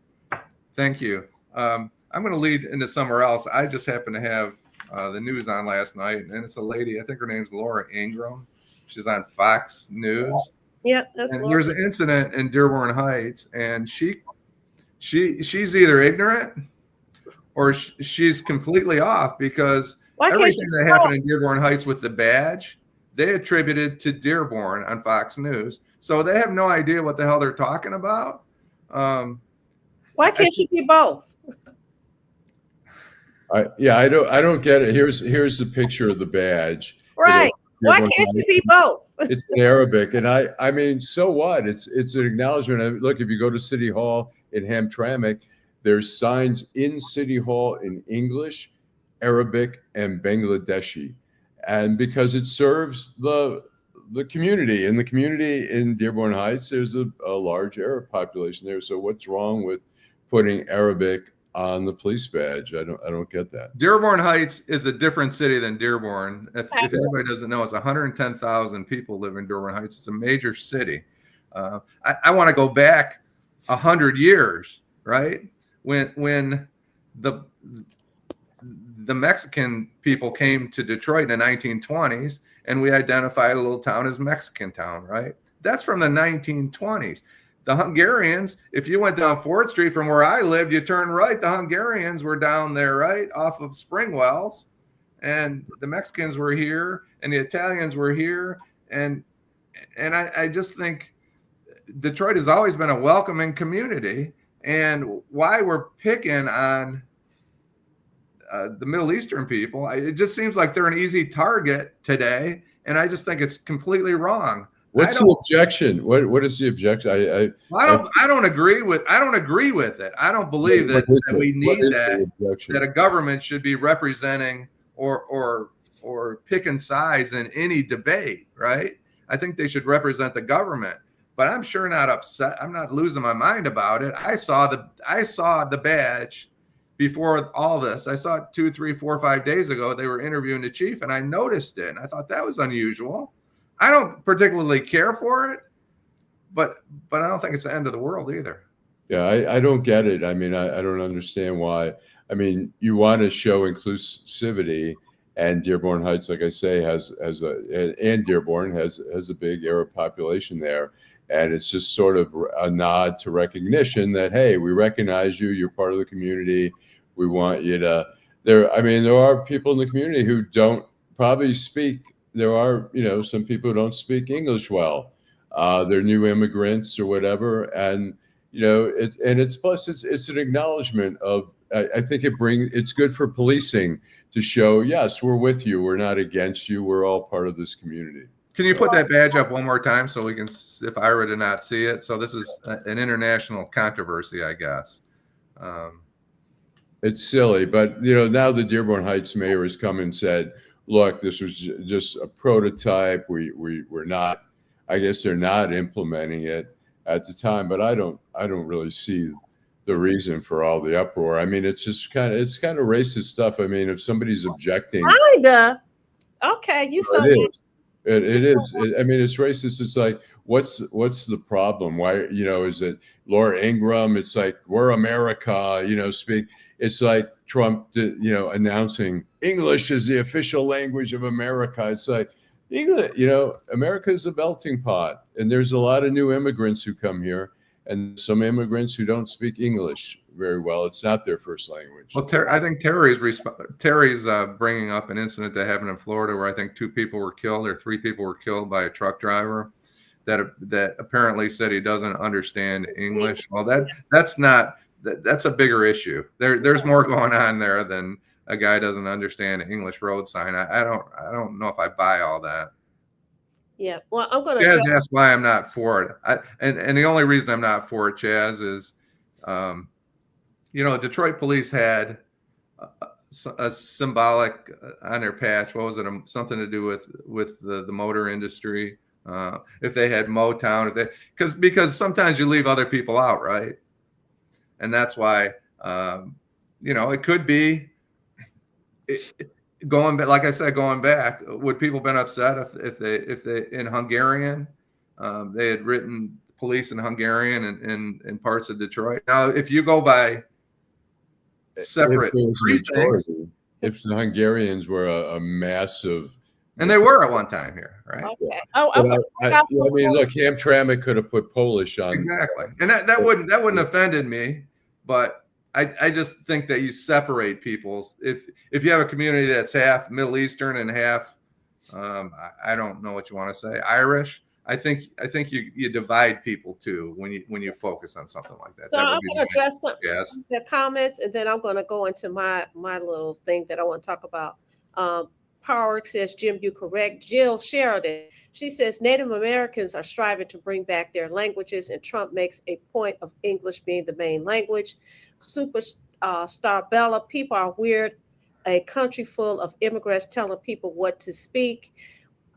Speaker 2: Thank you. I'm going to lead into somewhere else. I just happened to have the news on last night, and it's a lady. I think her name's Laura Ingraham. She's on Fox News.
Speaker 3: Yeah, that's.
Speaker 2: And there's an incident in Dearborn Heights, and she's either ignorant or she's completely off, because everything that happened in Dearborn Heights with the badge, they attributed to Dearborn on Fox News. So they have no idea what the hell they're talking about.
Speaker 3: Why can't she be both?
Speaker 1: I don't get it. Here's the picture of the badge.
Speaker 3: Right. Why can't she be both?
Speaker 1: It's in Arabic, and I mean, so what? It's an acknowledgement. Look, if you go to City Hall in Hamtramck, there's signs in City Hall in English, Arabic, and Bangladeshi, and because it serves the community. In the community in Dearborn Heights, there's a large Arab population there. So what's wrong with putting Arabic on the police badge? I don't get that.
Speaker 2: Dearborn Heights is a different city than Dearborn. If anybody doesn't know, it's 110,000 people live in Dearborn Heights. It's a major city. I want to go back 100 years, right? When the Mexican people came to Detroit in the 1920s, and we identified a little town as Mexican Town, right? That's from the 1920s. The Hungarians, if you went down 4th Street from where I lived, you turn right, the Hungarians were down there, right, off of Springwells, and the Mexicans were here, and the Italians were here, and I just think Detroit has always been a welcoming community, and why we're picking on the Middle Eastern people, it just seems like they're an easy target today, and I just think it's completely wrong.
Speaker 1: What's the objection? What is the objection?
Speaker 2: I don't agree with it. I don't believe that we need that a government should be representing or picking sides in any debate, right? I think they should represent the government, but I'm sure not upset. I'm not losing my mind about it. I saw the badge before all this. I saw it 2, 3, 4, 5 days ago. They were interviewing the chief, and I noticed it, and I thought that was unusual. I don't particularly care for it, but I don't think it's the end of the world either.
Speaker 1: Yeah, I don't get it. I mean, I don't understand why. I mean, you want to show inclusivity, and Dearborn Heights, like I say, and Dearborn has a big Arab population there, and it's just sort of a nod to recognition that, hey, we recognize you. You're part of the community. We want you to. There are people in the community who don't probably speak. There are, some people who don't speak English well. They're new immigrants or whatever, and it's an acknowledgement of. I think it's good for policing to show, yes, we're with you. We're not against you. We're all part of this community.
Speaker 2: Can you put that badge up one more time so we can, if Ira did not see it? So this is an international controversy, I guess.
Speaker 1: It's silly, but now the Dearborn Heights mayor has come and said, look, this was just a prototype. We're not, I guess they're not implementing it at the time, but I don't really see the reason for all the uproar. I mean, it's kind of racist stuff. I mean, if somebody's objecting,
Speaker 3: okay, you
Speaker 1: saw it is. I mean, it's racist. It's like, what's the problem? Why, is it Laura Ingraham? It's like, we're America, speak. It's like Trump, announcing English is the official language of America. It's like, English, America is a melting pot, and there's a lot of new immigrants who come here, and some immigrants who don't speak English very well. It's not their first language.
Speaker 2: Well, I think Terry's bringing up an incident that happened in Florida where I think 2 people were killed or 3 people were killed by a truck driver that apparently said he doesn't understand English. Well, that's a bigger issue. There's more going on there than a guy doesn't understand an English road sign. I don't know if I buy all that.
Speaker 3: Yeah, well, I'm going to.
Speaker 2: Chaz asked why I'm not for it. And the only reason I'm not for it, Chaz, is, Detroit police had a symbolic on their patch. What was it? Something to do with the motor industry. If they had Motown, because sometimes you leave other people out, right? And that's why, it could be. Going back, like I said, would people been upset if they in Hungarian, they had written police in Hungarian in parts of Detroit. Now, if you go by separate precincts,
Speaker 1: if the Hungarians were a massive,
Speaker 2: and they were at one time here, right?
Speaker 3: Okay.
Speaker 1: I mean, look, Hamtramck could have put Polish on
Speaker 2: exactly, and that wouldn't offended me, but. I just think that you separate peoples. If you have a community that's half Middle Eastern and half, I don't know what you want to say, Irish. I think you divide people too when you focus on something like that.
Speaker 3: So I'm going to address some of the comments, and then I'm going to go into my little thing that I want to talk about. Power says, Jim, you correct. Jill Sheridan, she says Native Americans are striving to bring back their languages, and Trump makes a point of English being the main language. Superstar Bella, people are weird. A country full of immigrants telling people what to speak.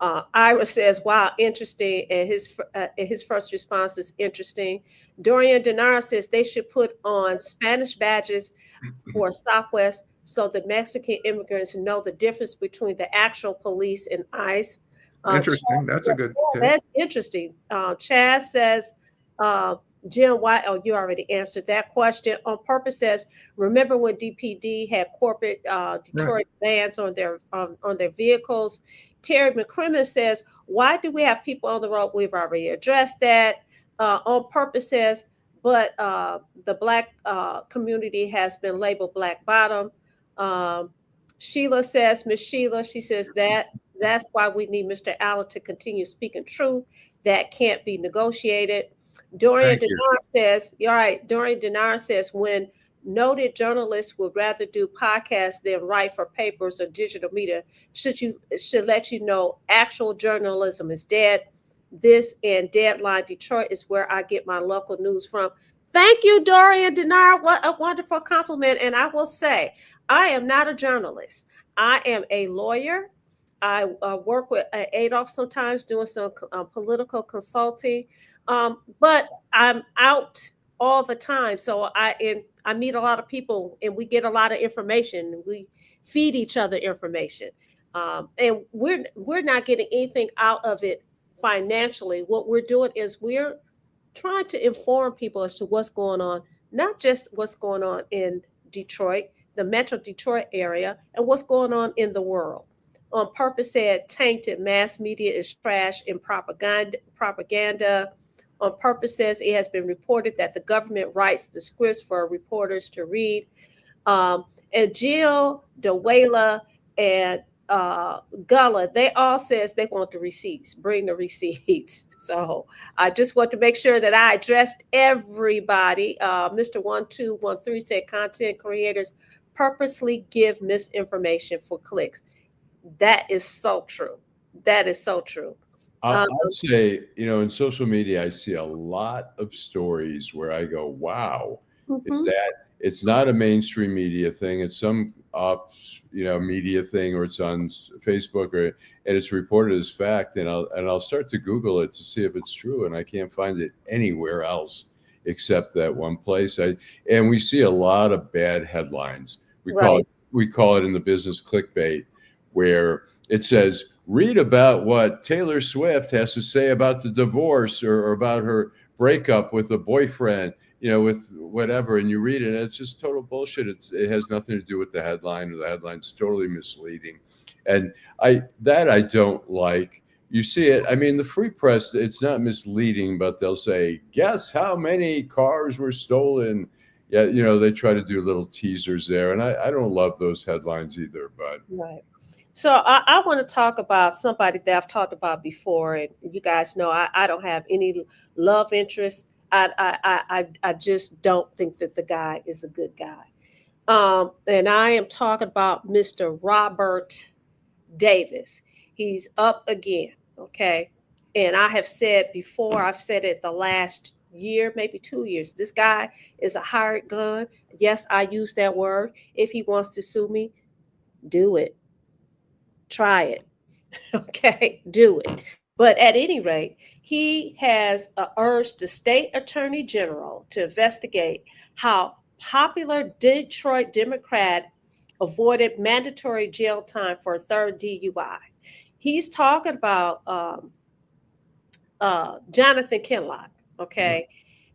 Speaker 3: Ira says, wow, interesting. And his first response is interesting. Dorian Denara says they should put on Spanish badges for Southwest so the Mexican immigrants know the difference between the actual police and ICE.
Speaker 2: Interesting. That's a good tip.
Speaker 3: That's interesting. Chaz says, Jim, why? Oh, you already answered that question. On Purpose says, remember when DPD had corporate Detroit vans on their vehicles? Terry McCrimmon says, why do we have people on the road? We've already addressed that. On Purpose says, but the Black community has been labeled Black bottom. Sheila says, Miss Sheila, she says that's why we need Mr. Allan to continue speaking truth. That can't be negotiated. Dorian Denard says, you're right. Dorian Denard says, when noted journalists would rather do podcasts than write for papers or digital media, should let you know actual journalism is dead. This and Deadline Detroit is where I get my local news from. Thank you, Dorian Denard. What a wonderful compliment. And I will say, I am not a journalist. I am a lawyer. I work with Adolph sometimes doing some political consulting. But I'm out all the time. So I meet a lot of people and we get a lot of information. We feed each other information. And we're not getting anything out of it financially. What we're doing is we're trying to inform people as to what's going on, not just what's going on in Detroit, the Metro Detroit area, and what's going on in the world. On Purpose said tainted mass media is trash and propaganda. On Purpose says it has been reported that the government writes the scripts for reporters to read. And Jill, Dewala, and Gullah, they all says they want the receipts. Bring the receipts. So I just want to make sure that I addressed everybody. Mr. 1213 said content creators purposely give misinformation for clicks. That is so true. That is so true.
Speaker 1: I'd say, in social media, I see a lot of stories where I go, wow, is that it's not a mainstream media thing. It's some media thing, or it's on Facebook, and it's reported as fact. And I'll start to Google it to see if it's true. And I can't find it anywhere else except that one place. And we see a lot of bad headlines. We call it in the business clickbait, where it says, read about what Taylor Swift has to say about the divorce, or about her breakup with a boyfriend, with whatever. And you read it, and it's just total bullshit. It has nothing to do with the headline, or the headline's totally misleading. And I don't like. You see it. I mean, the free press, it's not misleading, but they'll say, guess how many cars were stolen. Yeah, they try to do little teasers there. And I don't love those headlines either, but.
Speaker 3: Right. So I want to talk about somebody that I've talked about before, and you guys know I don't have any love interest. I just don't think that the guy is a good guy. And I am talking about Mr. Robert Davis. He's up again, okay? And I have said before, I've said it the last year, maybe 2 years, this guy is a hired gun. Yes, I use that word. If he wants to sue me, do it. Try it. Okay, do it. But at any rate, he has urged the state attorney general to investigate how popular Detroit Democrat avoided mandatory jail time for a third DUI. He's talking about Jonathan Kinlock. Okay,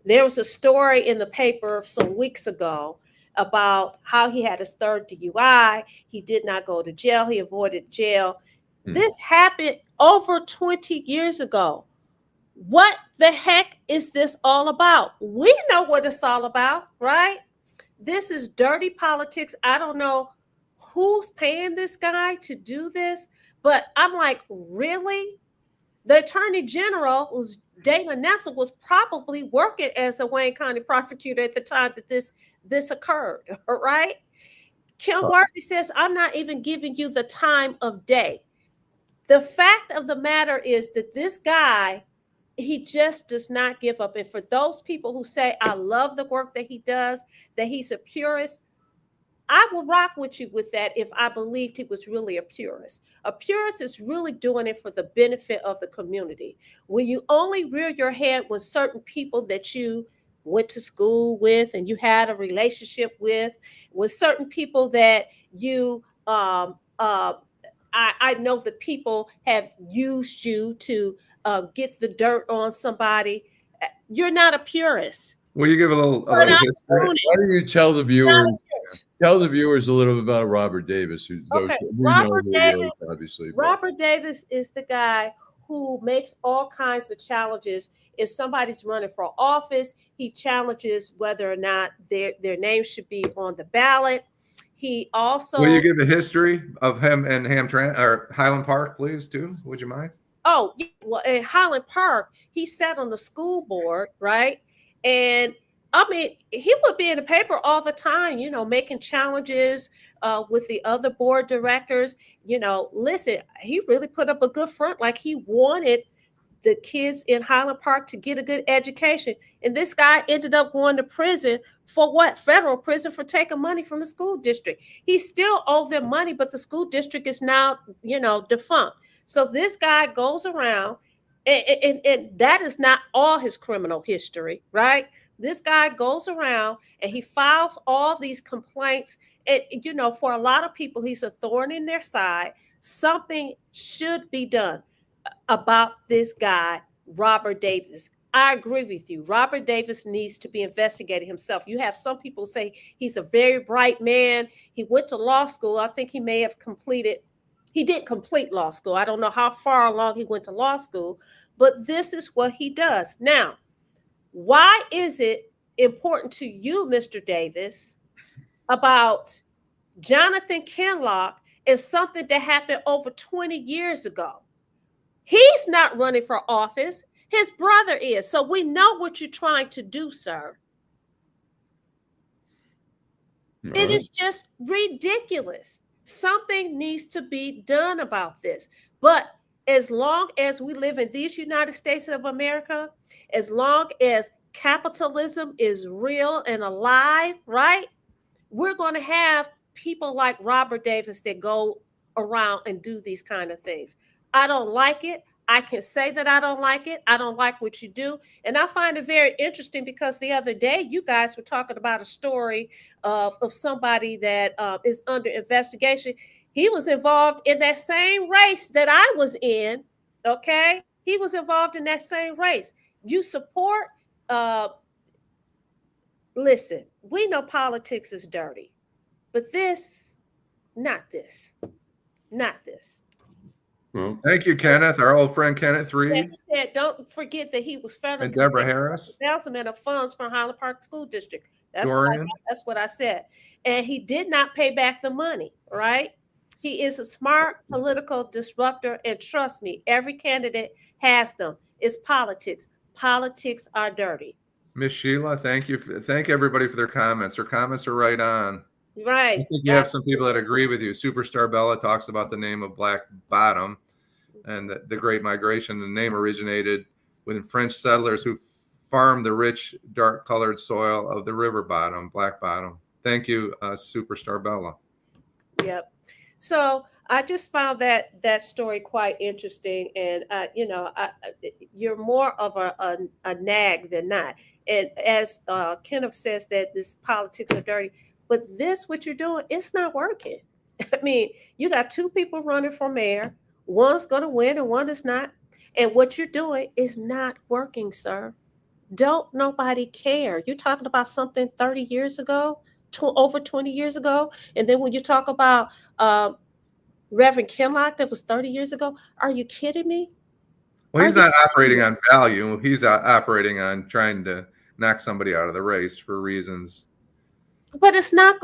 Speaker 3: there was a story in the paper some weeks ago about how he had his third DUI. He did not go to jail. He avoided jail. This happened over 20 years ago. What the heck is this all about? We know what it's all about, right? This is dirty politics. I don't know who's paying this guy to do this, but I'm like, really? The attorney general, who's Dana Nessel, was probably working as a Wayne County prosecutor at the time that this occurred, right? Kim Bartley says, I'm not even giving you the time of day. The fact of the matter is that this guy, he just does not give up. And for those people who say, I love the work that he does, that he's a purist, I will rock with you with that if I believed he was really a purist. A purist is really doing it for the benefit of the community. When you only rear your head with certain people that you went to school with and you had a relationship with certain people that you, I know that people have used you to get the dirt on somebody. You're not a purist.
Speaker 2: Will you give a little history?
Speaker 1: Why don't you tell the viewers a little bit about Robert Davis?
Speaker 3: Robert Davis is the guy who makes all kinds of challenges. If somebody's running for office, he challenges whether or not their name should be on the ballot. He also.
Speaker 2: Will you give a history of him and Highland Park, please, too? Would you mind?
Speaker 3: Oh, well, in Highland Park, he sat on the school board, right? And I mean, he would be in the paper all the time, making challenges with the other board directors. Listen, he really put up a good front. Like, he wanted the kids in Highland Park to get a good education. And this guy ended up going to prison for what? Federal prison for taking money from the school district. He still owed them money, but the school district is now, defunct. So this guy goes around, and that is not all his criminal history, right? This guy goes around and he files all these complaints. And, for a lot of people, he's a thorn in their side. Something should be done about this guy, Robert Davis. I agree with you. Robert Davis needs to be investigated himself. You have some people say he's a very bright man. He went to law school. I think he may have he did complete law school. I don't know how far along he went to law school, but this is what he does. Now, why is it important to you, Mr. Davis, about Jonathan Kinloch is something that happened over 20 years ago. He's not running for office. His brother is. So we know what you're trying to do, sir. It is just ridiculous. Something needs to be done about this. But as long as we live in these United States of America, as long as capitalism is real and alive, right? We're going to have people like Robert Davis that go around and do these kind of things. I don't like it. I can say that I don't like it. I don't like what you do. And I find it very interesting because the other day you guys were talking about a story of somebody that is under investigation. He was involved in that same race that I was in. Okay. He was involved in that same race. You support, listen, we know politics is dirty, but this, not this.
Speaker 2: Well, thank you, Kenneth, our old friend Kenneth Reed.
Speaker 3: Said, don't forget that he was federally
Speaker 2: and Deborah Harris,
Speaker 3: embezzlement of funds from Highland Park School District. That's what I said. And he did not pay back the money, right? He is a smart political disruptor, and trust me, every candidate has them. It's politics. Politics are dirty.
Speaker 2: Miss Sheila, thank you. Thank everybody for their comments. Their comments are right on.
Speaker 3: Right.
Speaker 2: I think you have some people that agree with you. Superstar Bella talks about the name of Black Bottom and the Great Migration. The name originated with French settlers who farmed the rich, dark-colored soil of the river bottom, Black Bottom. Thank you, Superstar Bella.
Speaker 3: Yep. So I just found that story quite interesting, and you're more of a nag than not. And as Kenneth says that this politics are dirty, but this what you're doing, it's not working. I mean, you got two people running for mayor. One's going to win and one is not. And what you're doing is not working, sir. Don't nobody care. You're talking about something 30 years ago, over 20 years ago. And then when you talk about Reverend Kinloch, that was 30 years ago, are you kidding me?
Speaker 2: Well, he's not operating on value. He's operating on trying to knock somebody out of the race for reasons.
Speaker 3: But it's not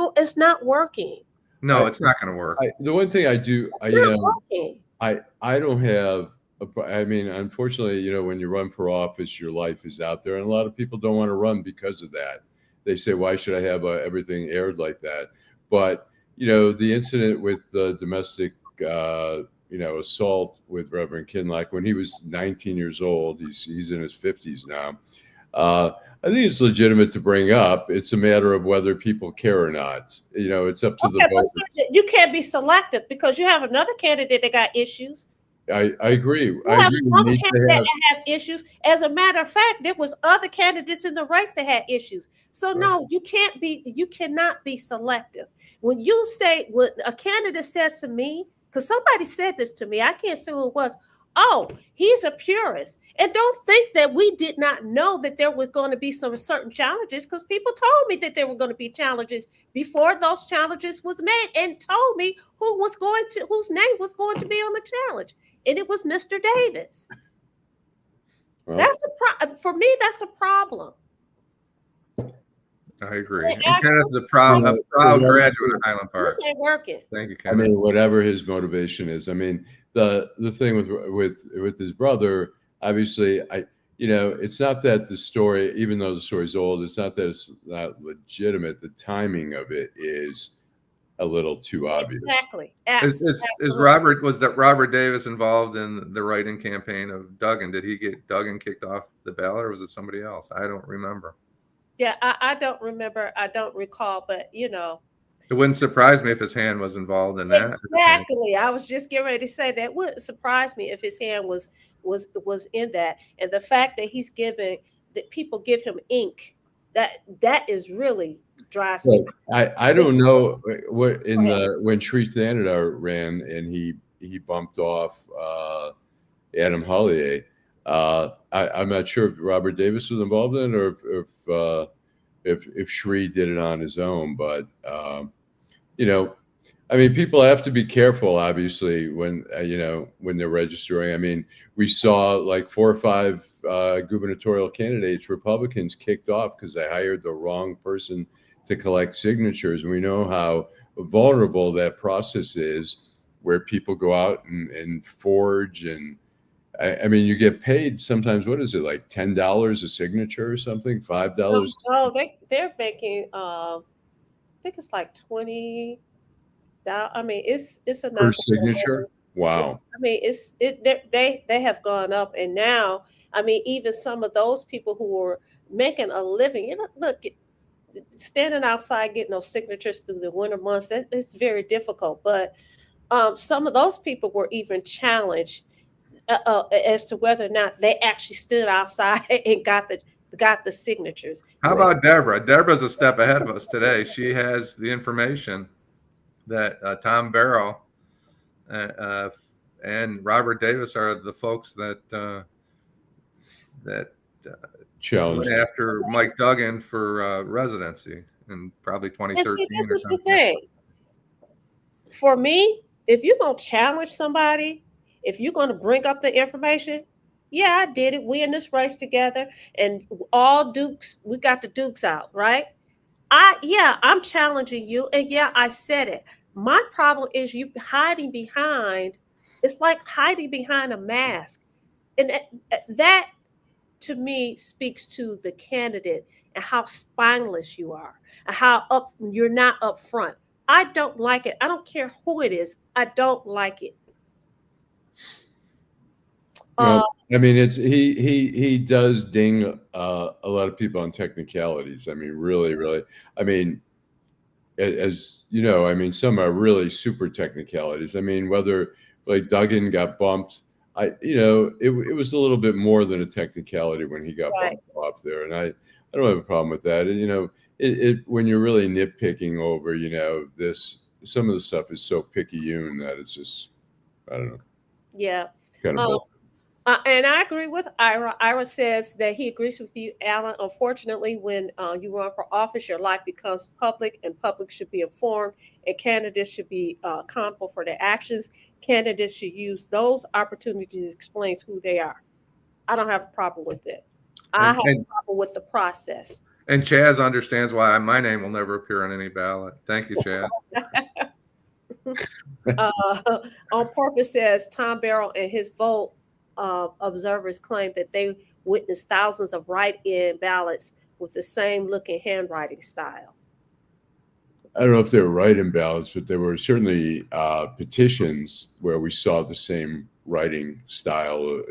Speaker 3: working.
Speaker 2: No, it's not going to work.
Speaker 1: The one thing I do, I don't have, I mean, unfortunately, when you run for office, your life is out there. And a lot of people don't want to run because of that. They say, why should I have everything aired like that? But, the incident with the domestic, assault with Reverend Kinloch when he was 19 years old, he's in his 50s now. I think it's legitimate to bring up. It's a matter of whether people care or not. It's up to the voters.
Speaker 3: You can't be selective because you have another candidate that got issues.
Speaker 1: I agree.
Speaker 3: You have another candidate that have issues. As a matter of fact, there was other candidates in the race that had issues. So no, you cannot be selective. When a candidate says to me, because somebody said this to me, I can't say who it was. Oh, he's a purist. And don't think that we did not know that there were going to be some certain challenges, because people told me that there were going to be challenges before those challenges was made, and told me whose name was going to be on the challenge. And it was Mr. Davis. Well, for me, that's a problem.
Speaker 2: I agree. And Kenneth's a proud graduate of Highland Park.
Speaker 3: This ain't working.
Speaker 2: Thank you, Kenneth.
Speaker 1: I mean, whatever his motivation is. I mean, the thing with his brother, obviously, it's not that the story, even though the story's old, it's not that it's not legitimate. The timing of it is a little too obvious.
Speaker 3: Exactly.
Speaker 2: Is Robert Davis involved in the write-in campaign of Duggan? Did he get Duggan kicked off the ballot, or was it somebody else? I don't remember.
Speaker 3: Yeah, I don't remember. I don't recall, but
Speaker 2: it wouldn't surprise me if his hand was involved in that.
Speaker 3: Exactly. I was just getting ready to say that wouldn't surprise me if his hand was in that. And the fact that that people give him ink, that is really drives me.
Speaker 1: I don't know what when Sri Thanadar ran and he bumped off Adam Hollier. I'm not sure if Robert Davis was involved in it or if Sri did it on his own, but I mean, people have to be careful, obviously, when they're registering. I mean, we saw like 4 or 5 gubernatorial candidates, Republicans, kicked off because they hired the wrong person to collect signatures. We know how vulnerable that process is, where people go out and forge. And I mean, you get paid sometimes, what is it, like $10 a signature or something, $5?
Speaker 3: Oh, they're making I think it's like $20. I mean, it's
Speaker 1: Per
Speaker 3: enough.
Speaker 1: signature? Wow.
Speaker 3: I mean, they have gone up, and now, I mean, even some of those people who were making a living, look, standing outside getting those signatures through the winter months, it's very difficult. But some of those people were even challenged as to whether or not they actually stood outside and got the signatures.
Speaker 2: How about Deborah? Deborah's a step ahead of us today. She has the information that Tom Barrow and Robert Davis are the folks that
Speaker 1: Challenge.
Speaker 2: went after Mike Duggan for residency in probably 2013.
Speaker 3: And see, this is the thing. For me, if you're going to challenge somebody, if you're going to bring up the information, yeah, I did it. We in this race together, and all Dukes, we got the Dukes out, right? I'm challenging you, and yeah, I said it. My problem is you hiding behind. It's like hiding behind a mask, and that to me speaks to the candidate and how spineless you are, and how you're not upfront. I don't like it. I don't care who it is. I don't like it.
Speaker 1: Well, I mean, he does ding a lot of people on technicalities. I mean, really. I mean, as you know, I mean, some are really super technicalities. I mean, whether like Duggan got bumped, it was a little bit more than a technicality when he got bumped off there, and I don't have a problem with that. And, when you're really nitpicking over, some of the stuff is so picayune that it's just, I don't know.
Speaker 3: Yeah.
Speaker 1: Kind of bullshit.
Speaker 3: And I agree with Ira. Ira says that he agrees with you, Allan. Unfortunately, when you run for office, your life becomes public, and public should be informed, and candidates should be accountable for their actions. Candidates should use those opportunities to explain who they are. I don't have a problem with it. I have a problem with the process.
Speaker 2: And Chaz understands why my name will never appear on any ballot. Thank you, Chaz.
Speaker 3: On purpose says Tom Barrow and his vote observers claim that they witnessed thousands of write-in ballots with the same looking handwriting style.
Speaker 1: I don't know if they were write-in ballots, but there were certainly petitions where we saw the same writing style,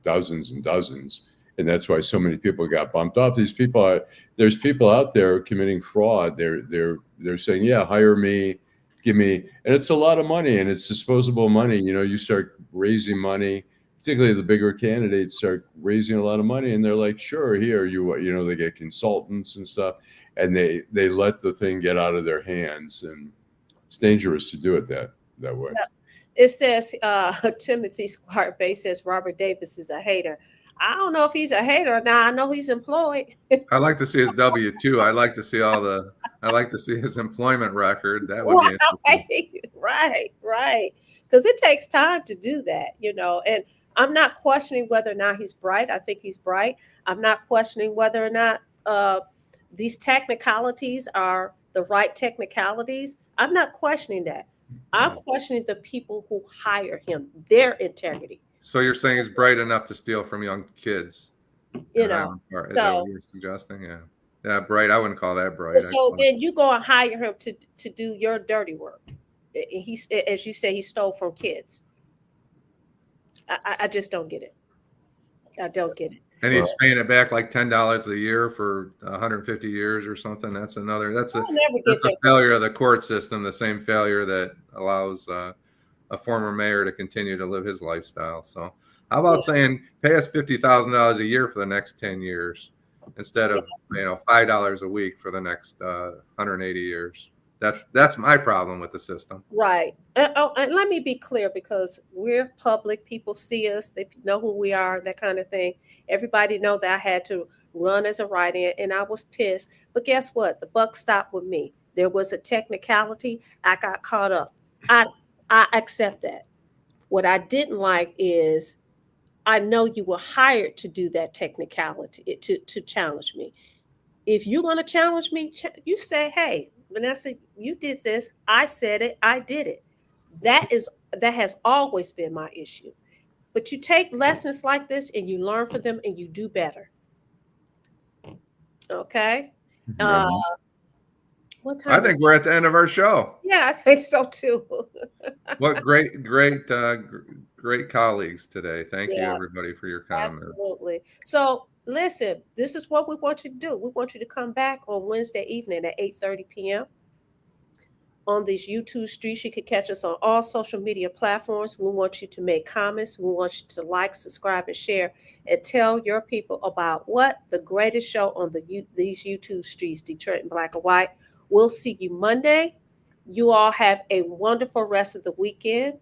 Speaker 1: dozens and dozens. And that's why so many people got bumped off. There's people out there committing fraud. They're saying, yeah, hire me, give me, and it's a lot of money, and it's disposable money. You start raising money, particularly the bigger candidates start raising a lot of money, and they're like, sure, here, they get consultants and stuff, and they let the thing get out of their hands, and it's dangerous to do it that way.
Speaker 3: Yeah. It says, Timothy Squire Bay says Robert Davis is a hater. I don't know if he's a hater or not. I know he's employed.
Speaker 2: I'd like to see his W-2. I'd like to see I'd like to see his employment record. That would be interesting.
Speaker 3: Right. Because it takes time to do that, and I'm not questioning whether or not he's bright. I think he's bright. I'm not questioning whether or not these technicalities are the right technicalities. I'm not questioning that. I'm questioning the people who hire him, their integrity.
Speaker 2: So you're saying he's bright enough to steal from young kids? Is that what you're suggesting? Yeah, bright. I wouldn't call that bright.
Speaker 3: So then you go and hire him to do your dirty work. He's, as you say, he stole from kids. I just don't get it. I don't get it.
Speaker 2: And he's paying it back like $10 a year for 150 years or something. That's a failure of the court system. The same failure that allows a former mayor to continue to live his lifestyle. So how about saying pay us $50,000 a year for the next 10 years instead of $5 a week for the next 180 years? That's my problem with the system.
Speaker 3: Right. And let me be clear, because we're public. People see us. They know who we are, that kind of thing. Everybody know that I had to run as a write-in, and I was pissed. But guess what? The buck stopped with me. There was a technicality. I got caught up. I accept that. What I didn't like is I know you were hired to do that technicality, to challenge me. If you're going to challenge me, you say, hey, Vanessa, you did this. I said it. I did it. That has always been my issue. But you take lessons like this and you learn from them and you do better. Okay. Uh, what
Speaker 2: I
Speaker 3: time?
Speaker 2: think we're at the end of our show.
Speaker 3: Yeah, I think so too.
Speaker 2: What great colleagues today. Thank you, everybody, for your comments.
Speaker 3: Absolutely. So listen, this is what we want you to do. We want you to come back on Wednesday evening at 8:30 p.m. on these YouTube streets. You can catch us on all social media platforms. We want you to make comments. We want you to like, subscribe, and share, and tell your people about what the greatest show on these YouTube streets, Detroit in Black and White. We'll see you Monday. You all have a wonderful rest of the weekend,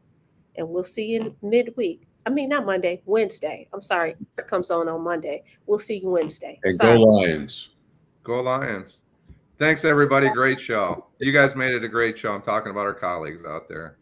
Speaker 3: and we'll see you midweek. I mean, not Monday, Wednesday. I'm sorry. It comes on Monday. We'll see you Wednesday.
Speaker 1: And go Lions.
Speaker 2: Go Lions. Thanks, everybody. Great show. You guys made it a great show. I'm talking about our colleagues out there.